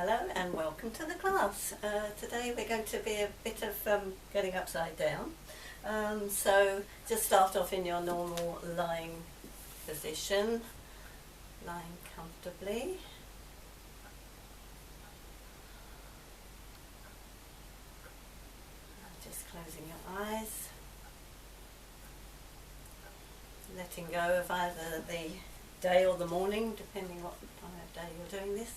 Hello and welcome to the class. Today we're going to be a bit of getting upside down. So just start off in your normal lying position, lying comfortably. Just closing your eyes, letting go of either the day or the morning, depending what time of day you're doing this.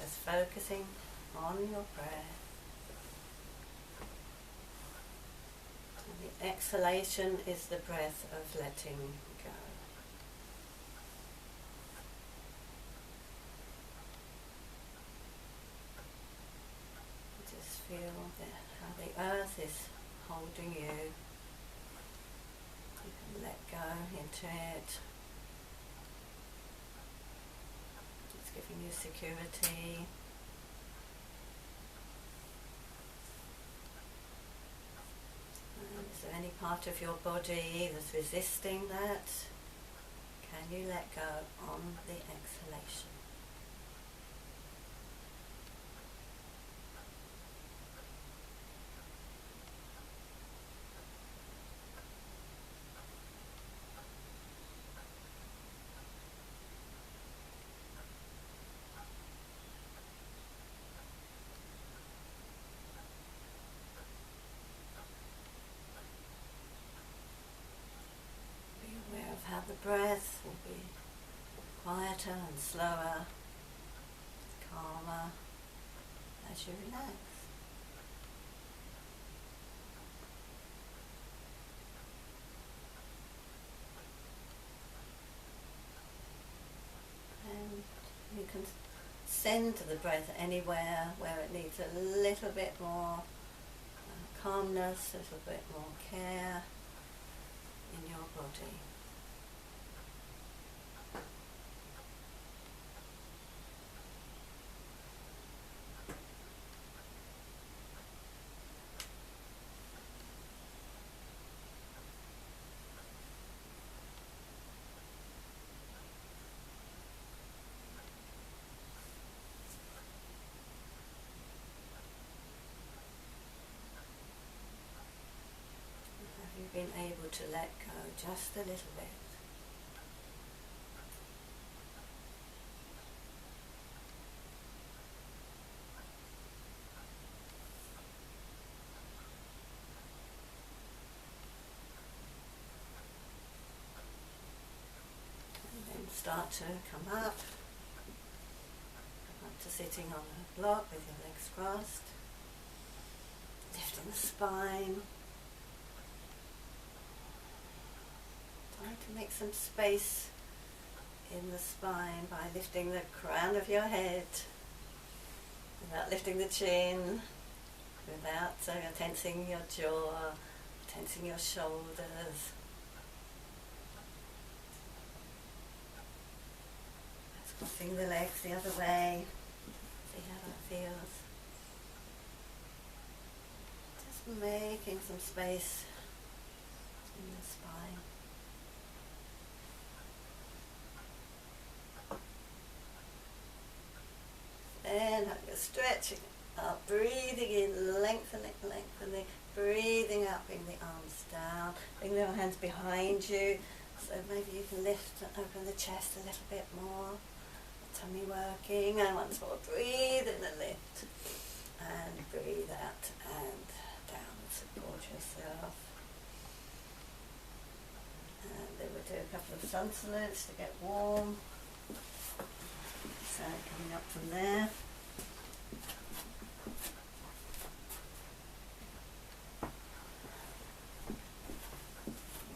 Just focusing on your breath. And the exhalation is the breath of letting go. Just feel how the earth is holding you. You can let go into it. Giving you security. And is there any part of your body that's resisting that? Can you let go on the exhalation? How the breath will be quieter and slower, calmer as you relax. And you can send the breath anywhere where it needs a little bit more calmness, a little bit more care in your body. Been able to let go just a little bit. And then start to come up to sitting on a block with your legs crossed, lifting the spine. Try to make some space in the spine by lifting the crown of your head without lifting the chin, without tensing your jaw, tensing your shoulders. Just crossing the legs the other way. See how that feels. Just making some space in the spine. And you're stretching up, breathing in, lengthening, breathing out, bring the arms down, bring your hands behind you, so maybe you can lift and open the chest a little bit more, the tummy working, and once more breathe in and lift, and breathe out and down, support yourself. And then we'll do a couple of sun salutes to get warm. So coming up from there.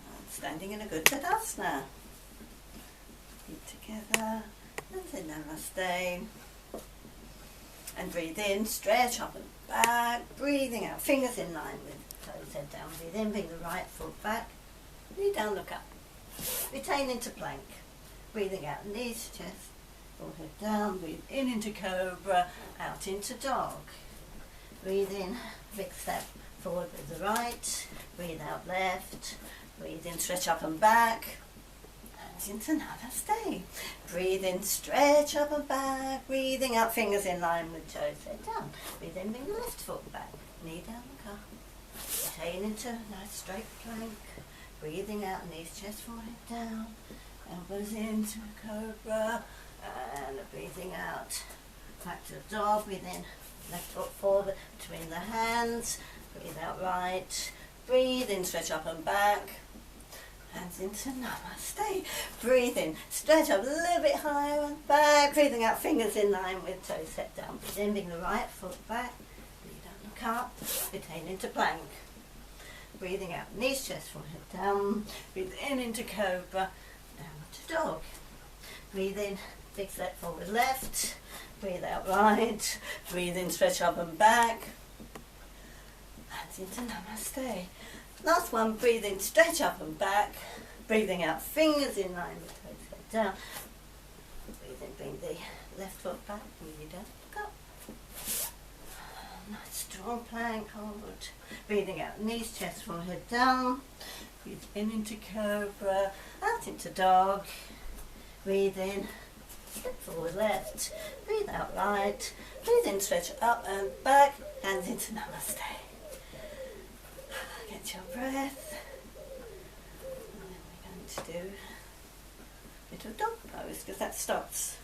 And standing in a good Tadasana. Feet together. And say Namaste. And breathe in, stretch up and back. Breathing out, fingers in line with toes head down. Breathe in, bring the right foot back. Knee down, look up. Retain into plank. Breathing out, knees, chest. Forehead down, breathe in into cobra, out into dog. Breathe in, big step forward with the right, breathe out left, breathe in, stretch up and back, hands into Namaste. Breathe in, stretch up and back, breathing out, fingers in line with toes, head down. Breathe in, bring the left foot back, knee down the calf. Tail into nice straight plank, breathing out, knees, chest, forehead down, elbows into a cobra, and breathing out, back to dog, breathe in, left foot forward between the hands, breathe out right, breathe in, stretch up and back, hands into Namaste, breathe in, stretch up a little bit higher and back, breathing out, fingers in line with toes set down, breathe in, bring the right foot back, breathe down the calf, retain into plank, breathing out, knees, chest, forehead down, breathe in into cobra, down to dog, breathe in, big step forward left, breathe out right, breathe in, stretch up and back, hands into Namaste. Last one, breathe in, stretch up and back, breathing out, fingers in line with toes head down, breathe in, bring the left foot back, breathe down, look up. Nice strong plank, hold, breathing out, knees, chest, forehead down, breathe in into cobra, out into dog, breathe in, step forward left, breathe out right, breathe in, stretch up and back, hands into Namaste. Get your breath, and then we're going to do a little dog pose, because that starts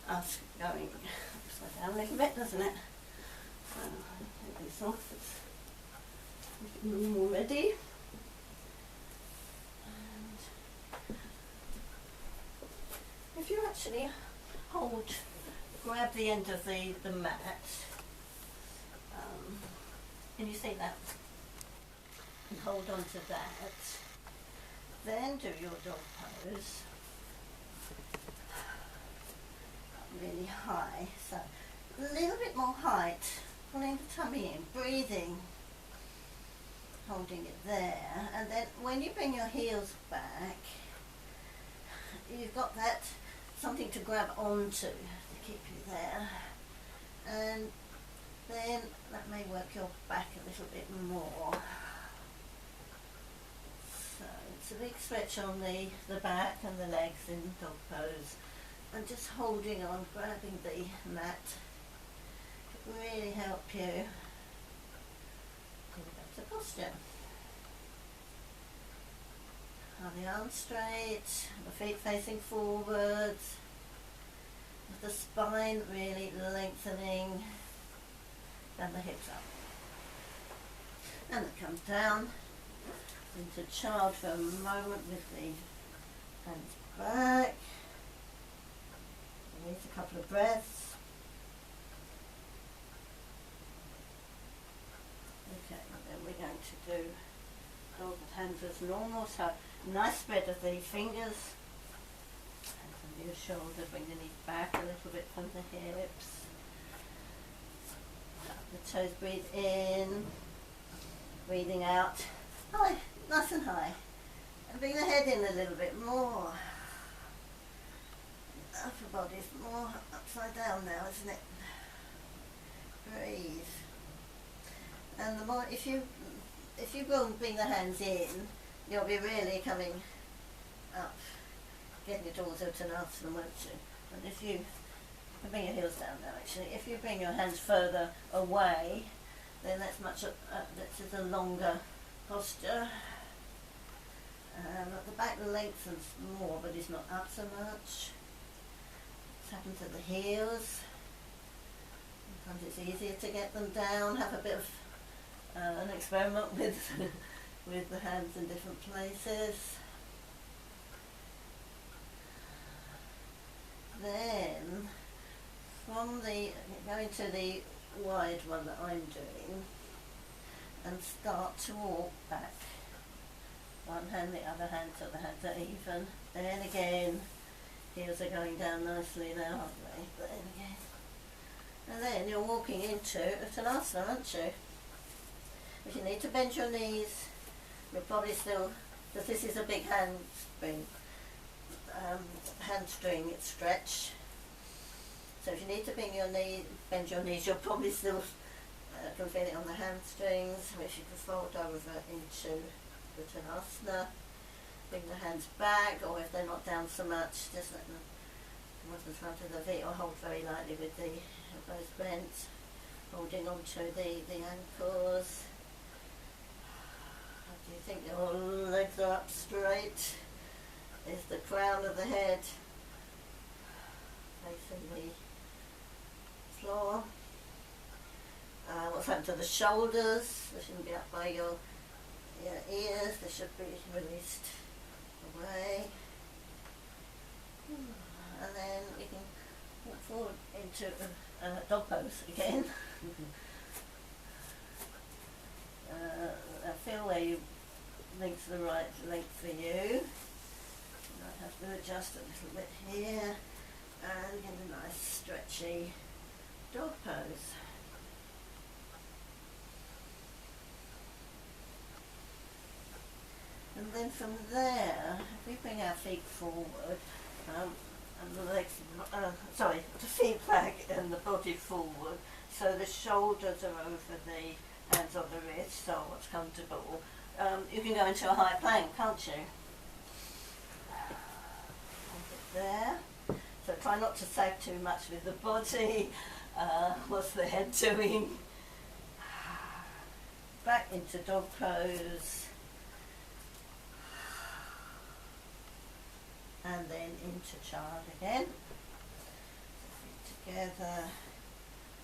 us going upside down a little bit, doesn't it? So take this off, it's all ready. If you actually grab the end of the mat, can you see that? And hold on to that. Then do your dog pose. Really high, so a little bit more height, pulling the tummy in, breathing, holding it there, and then when you bring your heels back, you've got that something to grab onto to keep you there, and then that may work your back a little bit more. So it's a big stretch on the back and the legs in dog pose, and just holding on, grabbing the mat could really help you get a better posture. Have the arms straight, the feet facing forwards, with the spine really lengthening, and the hips up. And it comes down into child for a moment with the hands back. Release a couple of breaths. Okay, and then we're going to do dog with hands as normal, so nice spread of the fingers, hands on your shoulders, bring the knees back a little bit from the hips. The toes, breathe in, breathing out, high, nice and high, and bring the head in a little bit more. Upper body's more upside down now, isn't it? Breathe. And the more, if you bring the hands in, you'll be really coming up, getting it all to Uttanasana, won't you? And if you bring your heels down now, actually, if you bring your hands further away, then that's that's a longer posture. At the back lengthens more, but it's not up so much. What's happened to the heels? Sometimes it's easier to get them down. Have a bit of an experiment with with the hands in different places. Then go into the wide one that I'm doing and start to walk back. One hand, the other hand, so the hands are even. Then again, heels are going down nicely now, aren't they? Then again. And then you're walking into Uttanasana, aren't you? If you need to bend your knees, you'll probably still, because this is a big hamstring, it's stretched. So if you need to bend your knees, you'll probably still You can feel it on the hamstrings, which you can fold over into Uttanasana. Bring the hands back, or if they're not down so much, just let them come up the front of the feet, or hold very lightly with the elbows bent, holding onto the ankles. Do you think your legs are up straight? Is the crown of the head facing the floor? What's happened to the shoulders? They shouldn't be up by your ears, they should be released away. And then we can walk forward into dog pose again. Feel where you link's the right length for you. You might have to adjust a little bit here and get a nice stretchy dog pose. And then from there, if we bring our feet forward, and the legs, the feet back and the body forward, so the shoulders are over the hands on the wrist, so what's comfortable. You can go into a high plank, can't you? There. So try not to sag too much with the body. What's the head doing? Back into dog pose. And then into child again. Feet together,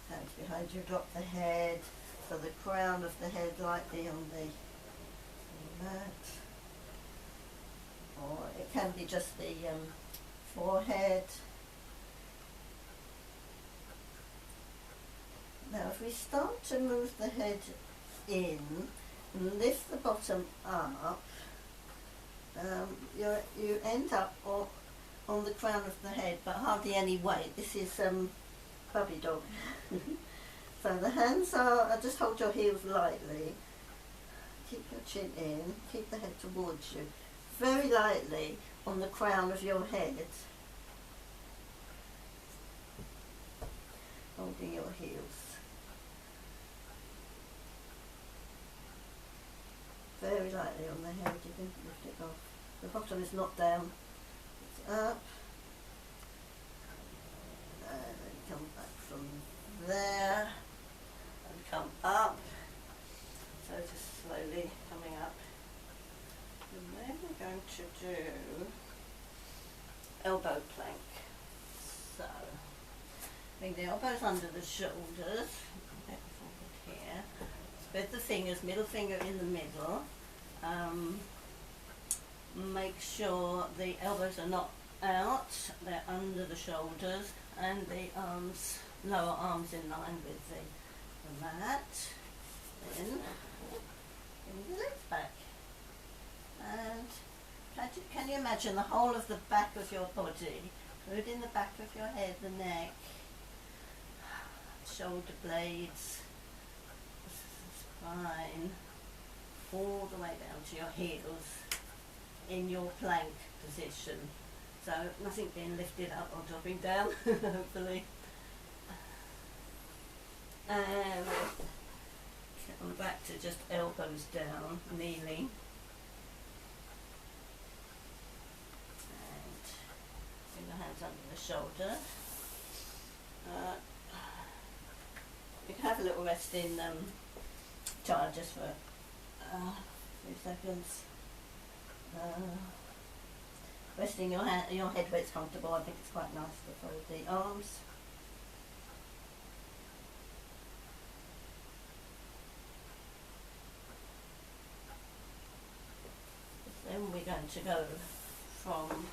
hands behind you, drop the head, so the crown of the head lightly on the mat. Or it can be just the forehead. Now if we start to move the head in and lift the bottom up, you end up on the crown of the head, but hardly any weight. This is puppy dog. So the hands are, just hold your heels lightly, keep your chin in, keep the head towards you, very lightly on the crown of your head, holding your heels. Very lightly on the head, you can lift it off. The bottom is not down, it's up. And then come back from there and come up. So just slowly coming up. And then we're going to do elbow plank. So bring the elbows under the shoulders, back forward here. Spread the fingers, middle finger in the middle. Make sure the elbows are not out, they're under the shoulders, and the arms, lower arms in line with the mat. Then bring the legs back. And can you imagine the whole of the back of your body, including the back of your head, the neck, shoulder blades, spine, all the way down to your heels in your plank position. So nothing being lifted up or dropping down, hopefully. And on back to just elbows down, kneeling. And bring the hands under the shoulder. You can have a little rest in child just for a few seconds. Resting your head where it's comfortable. I think it's quite nice to fold the arms. Then we're going to go from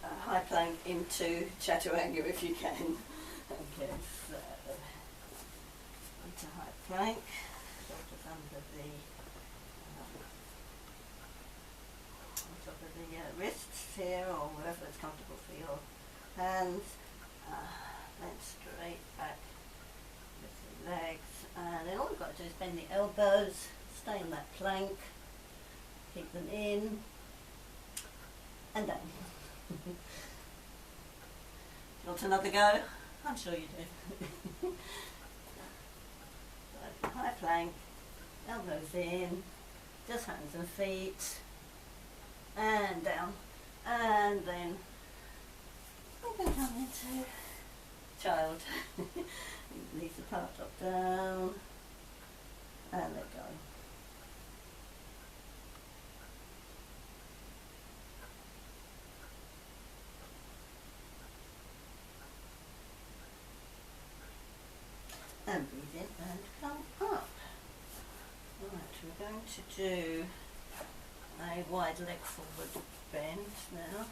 high plank into chaturanga if you can. Okay, so into high plank, shoulders under the on top of the wrists here, or wherever it's comfortable for your hands. Then straight back with the legs, and then all we've got to do is bend the elbows, stay in that plank, keep them in and down. You want another go? I'm sure you do. So high plank, elbows in, just hands and feet, and down, and then we're going to come into child. Knees apart, drop down, and let go. And breathe in and come up. Right, we're going to do a wide leg forward bend now.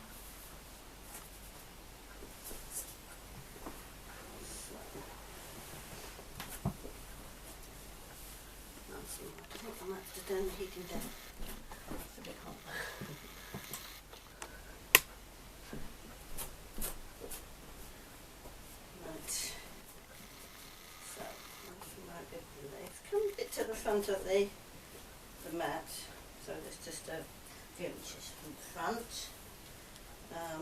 I think I might have to turn the heating down. It's a bit hot. Right. So, nice and wide with the legs. Come a bit to the front of the mat. So there's just a few inches from the front.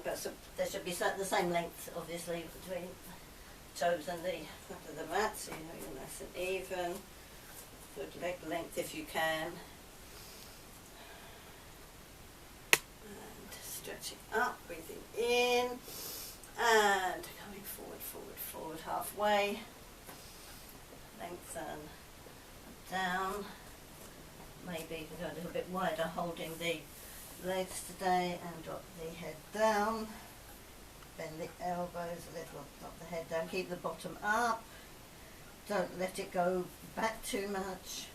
But so there should be the same length, obviously, between toes and the front of the mat, so you know you're nice and even. Good leg length if you can. And stretching up, breathing in, and coming forward, forward, forward halfway. Lengthen down. Maybe you can go a little bit wider, holding the legs today, and drop the head down. Bend the elbows a little, drop the head down, keep the bottom up. Don't let it go back too much.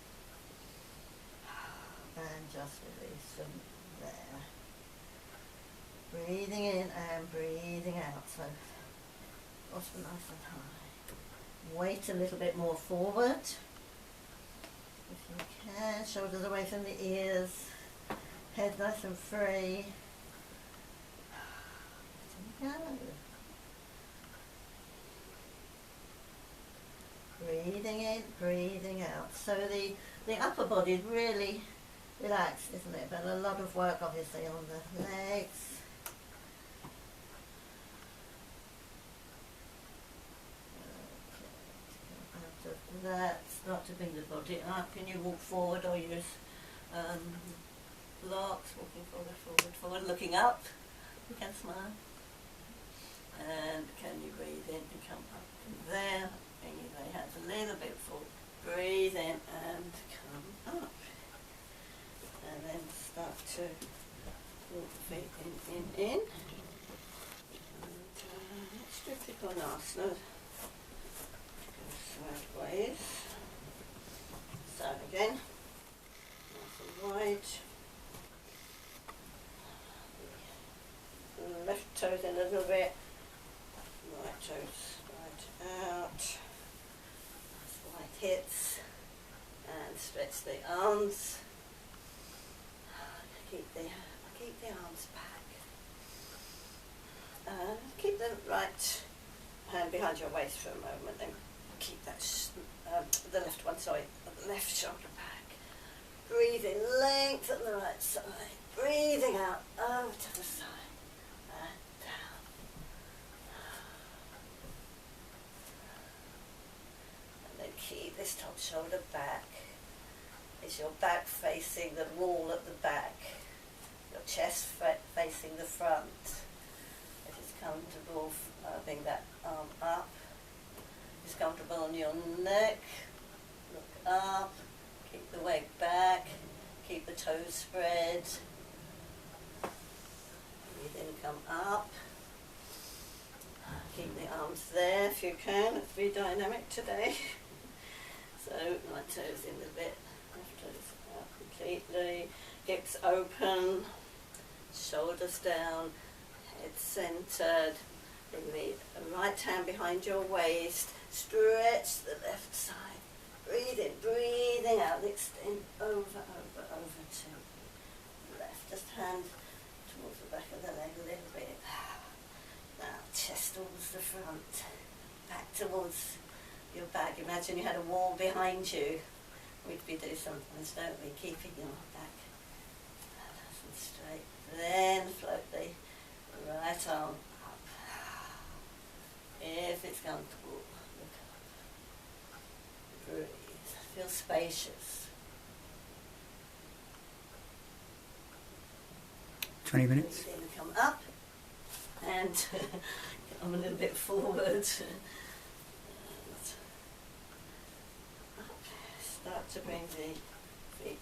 And just release from there. Breathing in and breathing out. So, bottom nice and high. Weight a little bit more forward. If you can, shoulders away from the ears. Head nice and free. Go. Breathing in, breathing out. So the upper body is really relaxed, isn't it? But a lot of work obviously on the legs. Okay. Out of that, start to bring the body up. Can you walk forward or use blocks? Walking forward, forward, forward, looking up. You can smile. And can you breathe in and come up from there? Bring your right hands a little bit forward. Breathe in and come up. And then start to walk the feet in. And let's do Trikonasana. Go sideways. So again, nice and wide. Left toes in a little bit. Right toes right out. Nice wide hips. And stretch the arms. Keep the arms back. Keep the right hand behind your waist for a moment, and keep that the left one, sorry, the left shoulder back. Breathing, length at the right side. Breathing out over to the side and down. And then keep this top shoulder back. Is your back facing the wall at the back? Your chest facing the front? If it's comfortable, bring that arm up. If it's comfortable on your neck, look up. Keep the weight back. Keep the toes spread. Breathe in, come up. Keep the arms there if you can. Let's be dynamic today. So, my toes in a bit. Toes out completely, hips open, shoulders down, head centered. Bring the right hand behind your waist, stretch the left side. Breathe in, breathing out, extend over to the left. Just hand towards the back of the leg a little bit. Now chest towards the front, back towards your back. Imagine you had a wall behind you. We do sometimes, don't we? Keeping your back nice and straight. Then float the right arm up. If it's comfortable, look up. Breathe. feel spacious. 20 minutes. Then come up and come a little bit forward. And up. Start to bring the feet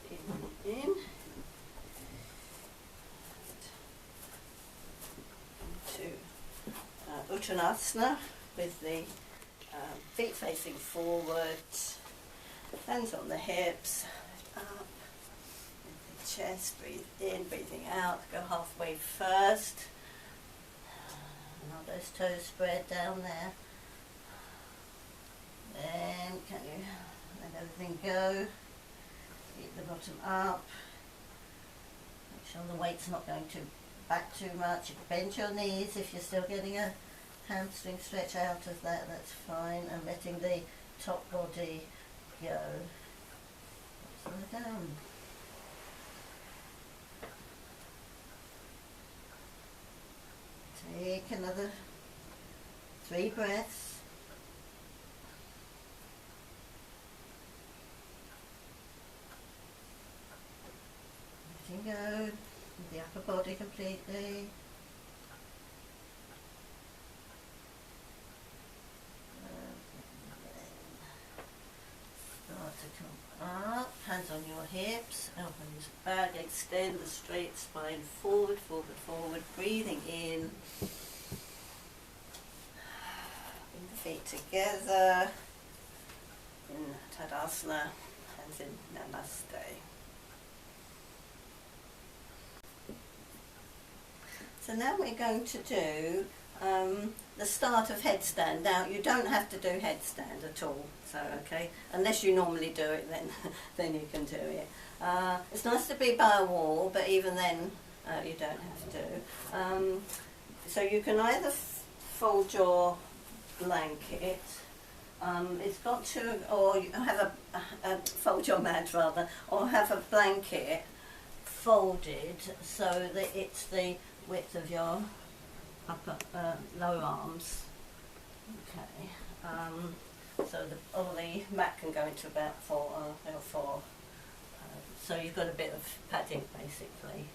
in. Into Uttanasana with the feet facing forward, hands on the hips, lift up, with the chest, breathe in, breathing out, go halfway first, now those toes spread down there, then can you let everything go, keep the bottom up, make sure the weight's not going to back too much, bend your knees if you're still getting a hamstring stretch out of that, that's fine, and letting the top body go. Slow down. Take another 3 breaths. Letting go. The upper body completely. Start to come up, hands on your hips, elbows back, extend the straight spine forward, forward, forward, breathing in. Bring the feet together in Tadasana, hands in Namaste. So now we're going to do the start of headstand. Now you don't have to do headstand at all, so okay, unless you normally do it, then then you can do it. It's nice to be by a wall, but even then you don't have to. So you can either fold your blanket. It's got to, or you have fold your mat rather, or have a blanket folded so that it's the width of your upper lower arms. Okay. So the mat can go into about 4. So you've got a bit of padding basically.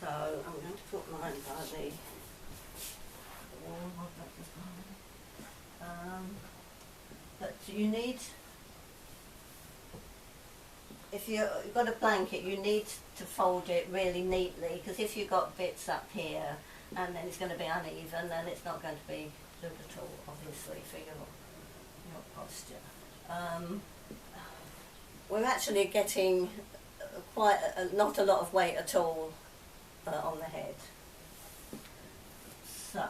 So I'm going to put mine by the wall. But you need, if you've got a blanket, you need to fold it really neatly, because if you've got bits up here and then it's going to be uneven, then it's not going to be good at all, obviously, for your posture. We're actually getting quite not a lot of weight at all on the head. So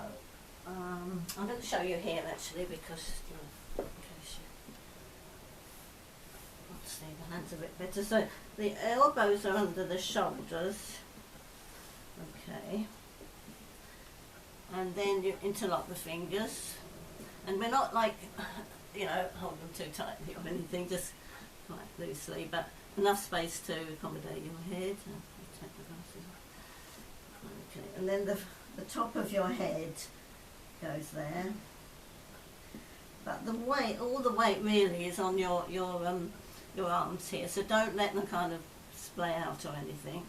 I'm going to show you here actually, because in case you want to see the hands a bit better. So the elbows are under the shoulders, okay, and then you interlock the fingers, and we're not like, you know, hold them too tightly or anything, just quite loosely, but enough space to accommodate your head. Take the glasses off. Okay, and then the top of your head goes there, but the weight, all the weight really is on your arms here, so don't let them kind of splay out or anything.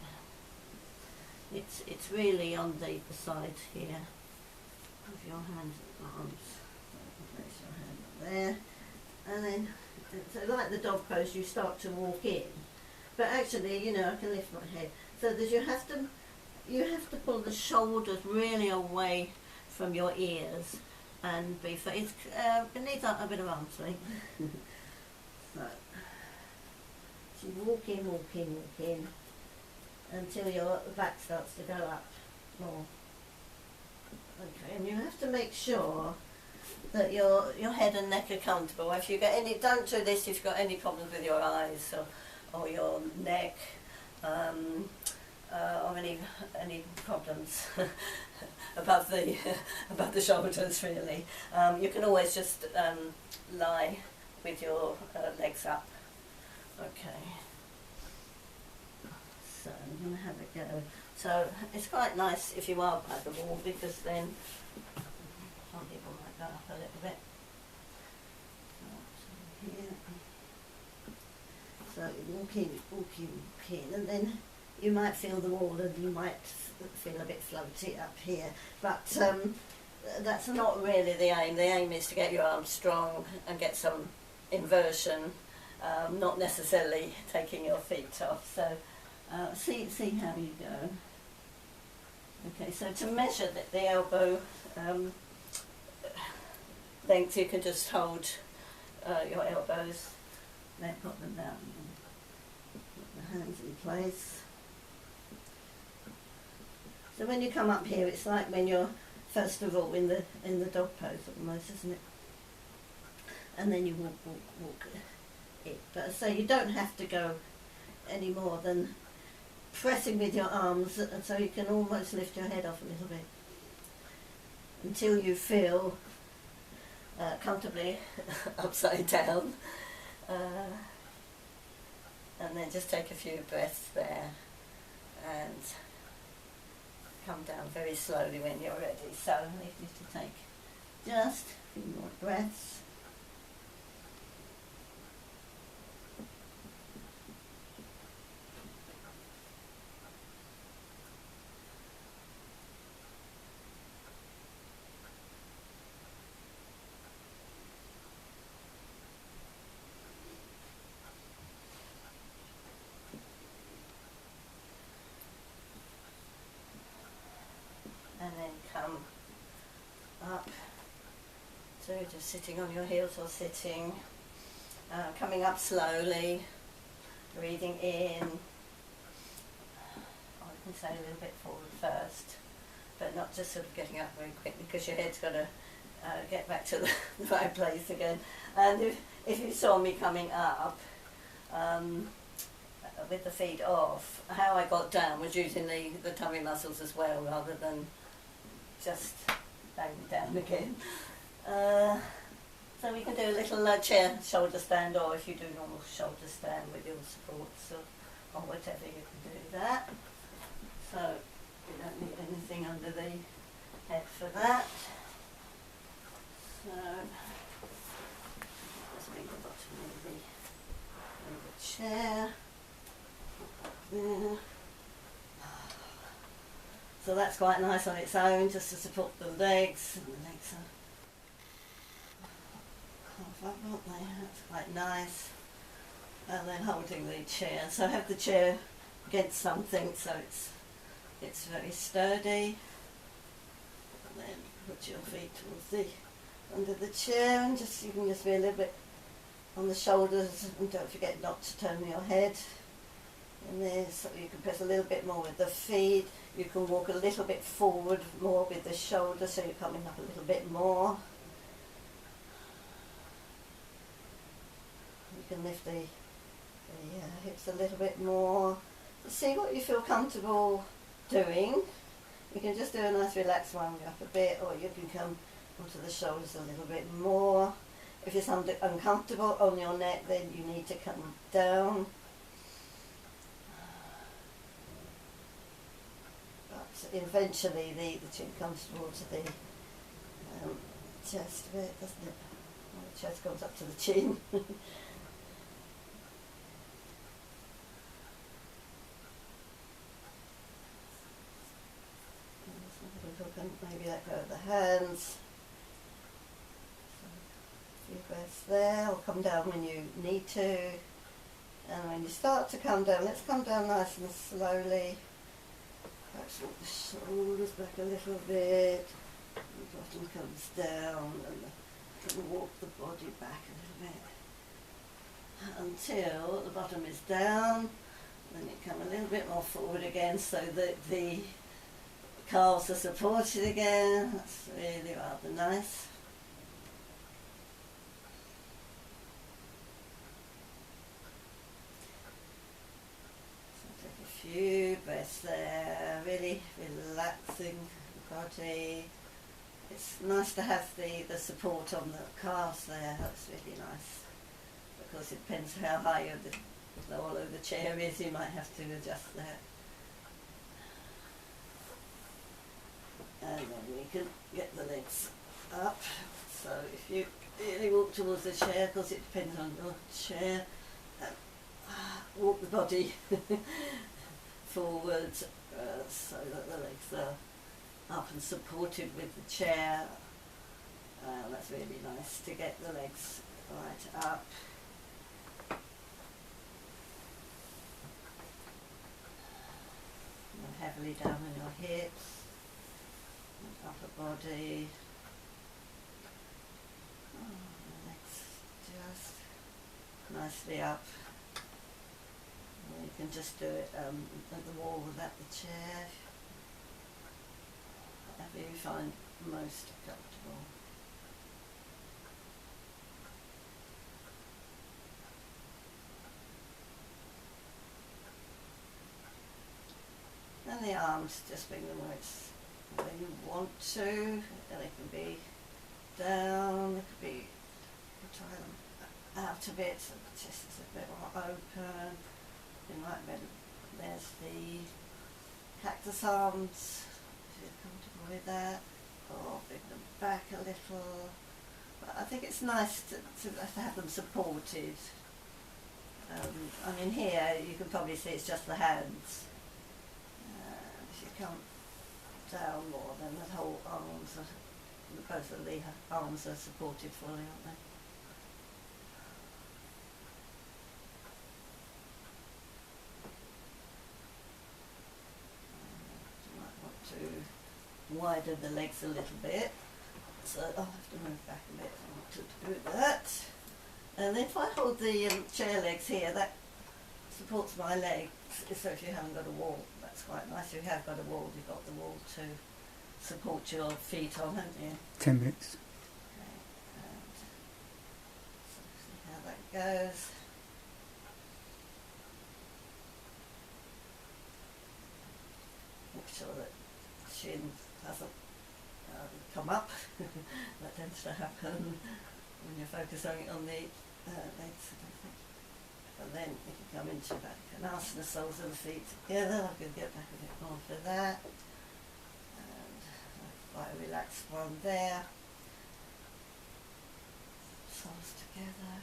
It's really on the side here of your hands and arms. So place your hand there, and then so like the dog pose, you start to walk in, but actually, you know, I can lift my head so that you have to pull the shoulders really away from your ears and be it needs a bit of arm swing. So you walk in until your back starts to go up more. Okay, and you have to make sure that your head and neck are comfortable. If you get any, don't do this if you've got any problems with your eyes or your neck, or any problems above the shoulders really. You can always just lie with your legs up. Okay. So I'm going to have a go. So it's quite nice if you are by the wall, because then some people might go up a little bit. So here. So you walk in, and then you might feel the wall and you might feel a bit floaty up here. But that's not really the aim. The aim is to get your arms strong and get some inversion, not necessarily taking your feet off. So see how you go. Okay, so to measure the elbow length, you can just hold your elbows, then put them down, and put the hands in place. So when you come up here, it's like when you're first of all in the dog pose almost, isn't it? And then you walk it. But so you don't have to go any more than pressing with your arms, so you can almost lift your head off a little bit until you feel comfortably upside down, and then just take a few breaths there and come down very slowly when you're ready. So I need you to take just a few more breaths. And then come up to just sitting on your heels or sitting, coming up slowly, breathing in. I can say a little bit forward first, but not just sort of getting up very quickly, because your head's got to get back to the right place again. And if you saw me coming up with the feet off, how I got down was using the tummy muscles as well, rather than just bang down again. So we can do a little chair shoulder stand, or if you do normal shoulder stand with your supports or whatever, you can do that. So you don't need anything under the head for that. So just bring the bottom of the chair there. So that's quite nice on its own, just to support the legs. And the legs are half up, aren't they? That's quite nice. And then holding the chair. So have the chair against something so it's very sturdy. And then put your feet towards under the chair, and you can just be a little bit on the shoulders, and don't forget not to turn your head. And there, so you can press a little bit more with the feet. You can walk a little bit forward more with the shoulder, so you're coming up a little bit more. You can lift the hips a little bit more. See what you feel comfortable doing. You can just do a nice relaxed one, go up a bit, or you can come onto the shoulders a little bit more. If it's uncomfortable on your neck, then you need to come down. Eventually the chin comes towards the chest a bit, doesn't it? Well, the chest goes up to the chin. Maybe let go of the hands. So, a few breaths there, or come down when you need to. And when you start to come down, let's come down nice and slowly. Perhaps walk the shoulders back a little bit, the bottom comes down, and walk the body back a little bit until the bottom is down. Then you come a little bit more forward again, so that the calves are supported again. That's really rather nice. Few breaths there, really relaxing the body. It's nice to have the support on the calves there. That's really nice. Of course, it depends how high the wall of the chair is. You might have to adjust that. And then we can get the legs up. So if you really walk towards the chair, because it depends on your chair, walk the body forward so that the legs are up and supported with the chair. That's really nice to get the legs right up. And heavily down on your hips, and upper body. The legs just nicely up. You can just do it at the wall without the chair, whatever you find most comfortable. And the arms, just bring them where you want to. And they can be down, they could be, you try them out a bit so the chest is a bit more open. You might there's the cactus arms, if you're comfortable with that, or bring them back a little. But I think it's nice to have them supported. I mean, here you can probably see it's just the hands. If you come down more, then the whole arms are, both of the arms are supported fully, aren't they? To widen the legs a little bit, so I'll have to move back a bit to do that. And if I hold the chair legs here, that supports my legs, so if you haven't got a wall, that's quite nice. If you have got a wall, you've got the wall to support your feet on, haven't you? 10 minutes. Okay, and so see how that goes. Make sure that chin doesn't come up. That tends to happen when you're focusing on the legs. And then you can come into that Konasana, soles of the feet together. I can get back a bit more for that. And quite a relaxed one there. Soles together.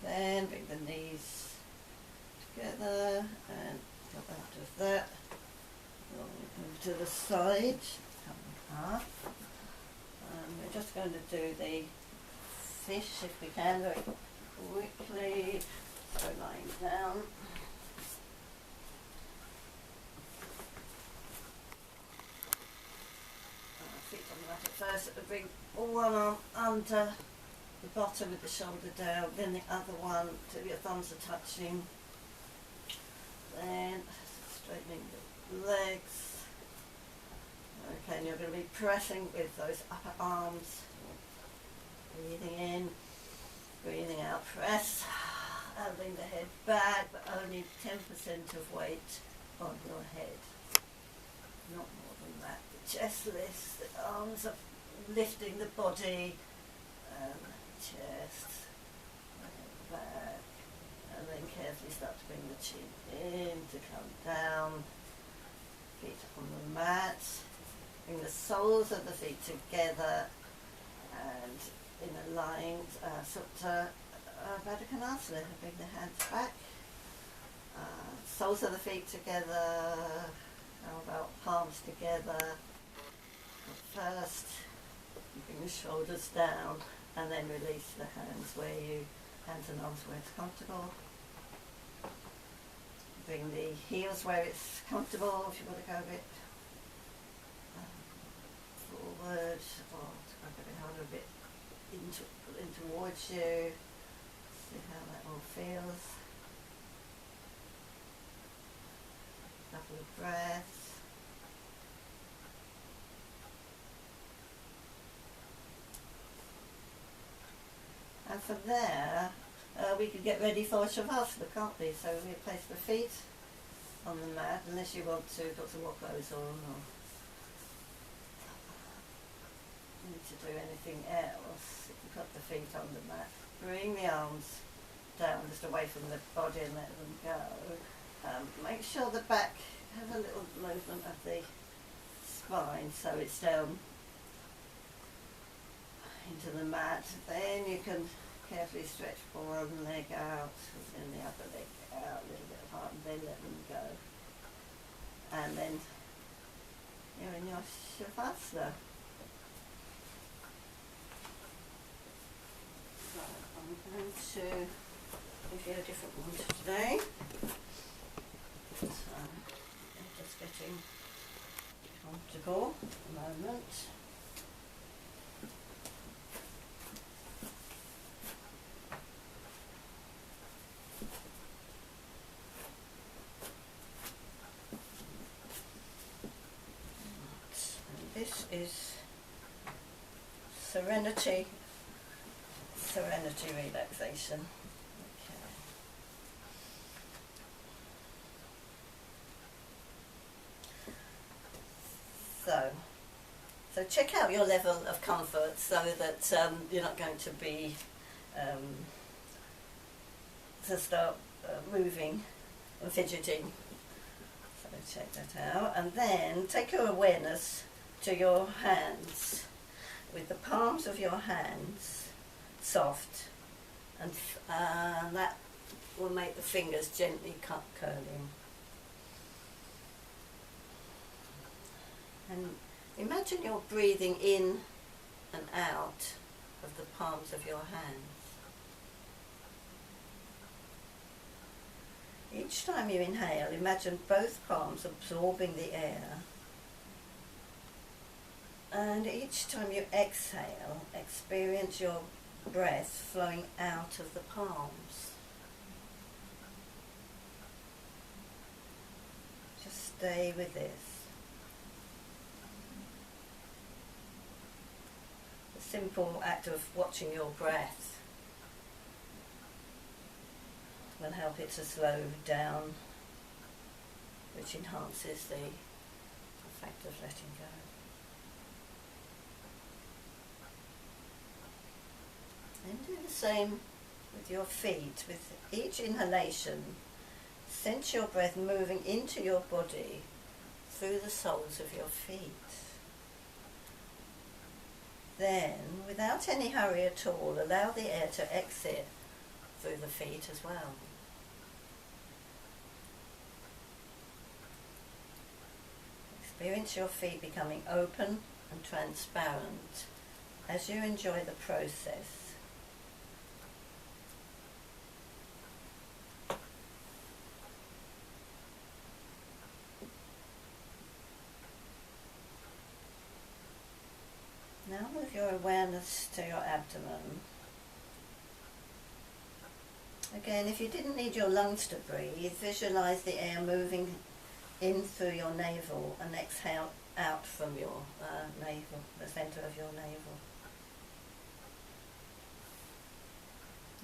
Then bring the knees together and go out of that. We'll move to the side, come up. And we're just going to do the fish if we can very quickly. So lying down. Feet on the mat at first. Bring one arm under the bottom with the shoulder down, then the other one till your thumbs are touching. Then straightening the legs. Okay, and you're going to be pressing with those upper arms. Breathing in, breathing out, press, and bring the head back, but only 10% of weight on your head. Not more than that. The chest lifts, the arms are lifting the body, and the chest, and back, and then carefully start to bring the chin in to come down, feet on the mat, bring the soles of the feet together, and in a lying Supta Baddha Konasana, bring the hands back, soles of the feet together, how about palms together. First, bring the shoulders down, and then release the hands hands and arms where it's comfortable. Bring the heels where it's comfortable, if you want to go a bit forward, or to go a bit harder, a bit in towards you. See how that all feels. A couple of breaths. And from there, we can get ready for Shavasana, can't we? So we place the feet on the mat, unless you want to put some more clothes on, or need to do anything else. You can put the feet on the mat. Bring the arms down just away from the body and let them go. Make sure the back has a little movement of the spine, so it's down into the mat. Then you can Carefully stretch one leg out and then the other leg out, a little bit apart, and then let them go. And then you're in your Shavasana. So I'm going to give you a different one today. So I'm just getting comfortable at the moment. This is serenity relaxation. Okay. So check out your level of comfort so that you're not going to be to start moving and fidgeting. So check that out, and then take your awareness to your hands, with the palms of your hands soft, and that will make the fingers gently curling. And imagine you're breathing in and out of the palms of your hands. Each time you inhale, imagine both palms absorbing the air. And each time you exhale, experience your breath flowing out of the palms. Just stay with this. The simple act of watching your breath will help it to slow down, which enhances the effect of letting go. And do the same with your feet. With each inhalation, sense your breath moving into your body through the soles of your feet. Then, without any hurry at all, allow the air to exit through the feet as well. Experience your feet becoming open and transparent as you enjoy the process. Now move your awareness to your abdomen. Again, if you didn't need your lungs to breathe, visualize the air moving in through your navel and exhale out from your navel, the center of your navel.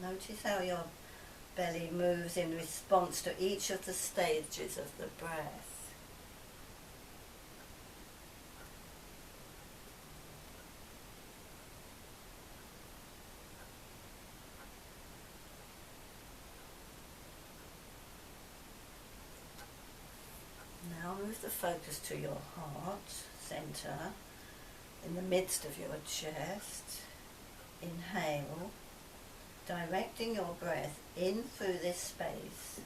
Notice how your belly moves in response to each of the stages of the breath. Now move the focus to your heart center, in the midst of your chest. Inhale, directing your breath in through this space,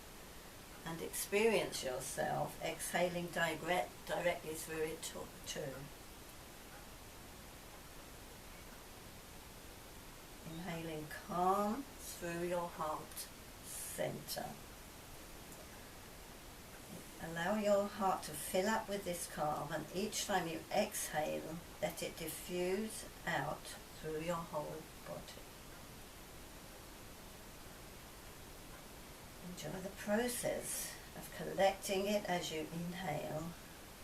and experience yourself exhaling directly through it too. Inhaling calm through your heart center. Allow your heart to fill up with this calm, and each time you exhale, let it diffuse out through your whole body. Enjoy the process of collecting it as you inhale,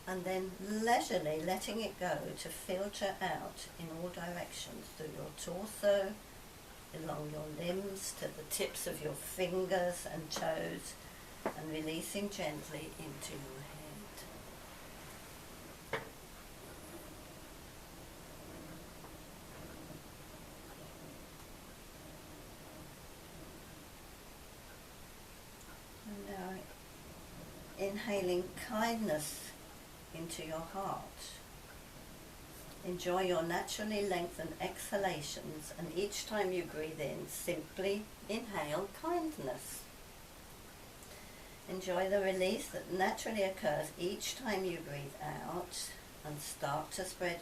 and then leisurely letting it go to filter out in all directions through your torso, along your limbs, to the tips of your fingers and toes, and releasing gently into your head. And now inhaling kindness into your heart. Enjoy your naturally lengthened exhalations, and each time you breathe in, simply inhale kindness. Enjoy the release that naturally occurs each time you breathe out, and start to spread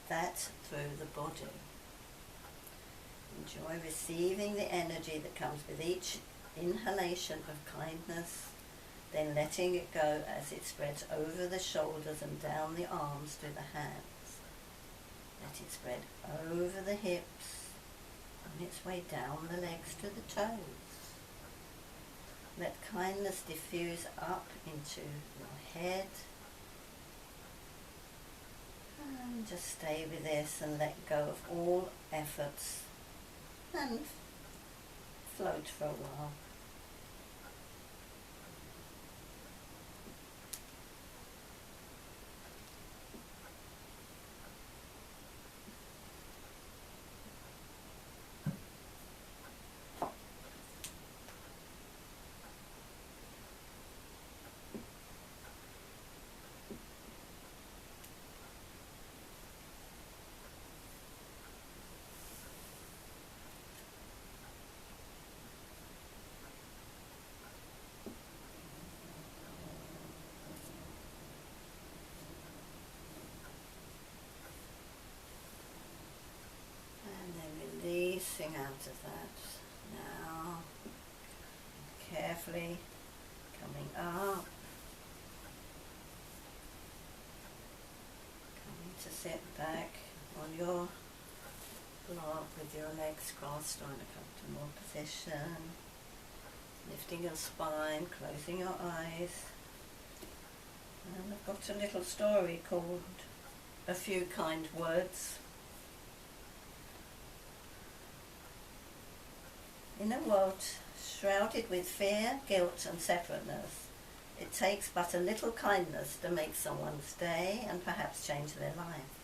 that through the body. Enjoy receiving the energy that comes with each inhalation of kindness, then letting it go as it spreads over the shoulders and down the arms to the hands. Let it spread over the hips, on its way down the legs to the toes. Let kindness diffuse up into your head. And just stay with this and let go of all efforts and float for a while. Releasing out of that. Now, carefully coming up, coming to sit back on your block with your legs crossed or in a comfortable position, lifting your spine, closing your eyes. And I've got a little story called A Few Kind Words. In a world shrouded with fear, guilt and separateness, it takes but a little kindness to make someone stay and perhaps change their life.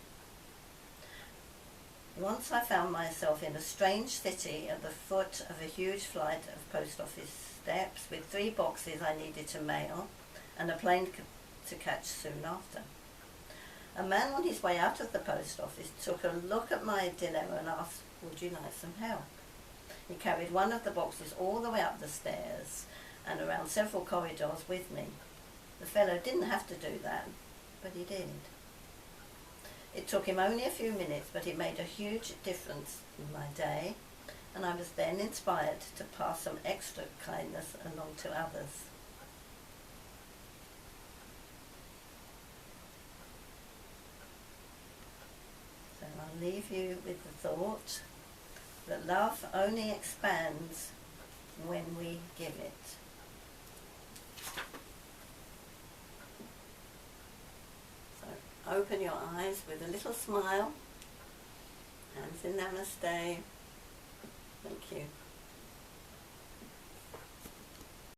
Once I found myself in a strange city at the foot of a huge flight of post office steps with 3 boxes I needed to mail and a plane to catch soon after. A man on his way out of the post office took a look at my dilemma and asked, "Would you like some help?" He carried one of the boxes all the way up the stairs and around several corridors with me. The fellow didn't have to do that, but he did. It took him only a few minutes, but it made a huge difference in my day, and I was then inspired to pass some extra kindness along to others. So I'll leave you with the thought that love only expands when we give it. So open your eyes with a little smile. Hands in Namaste. Thank you.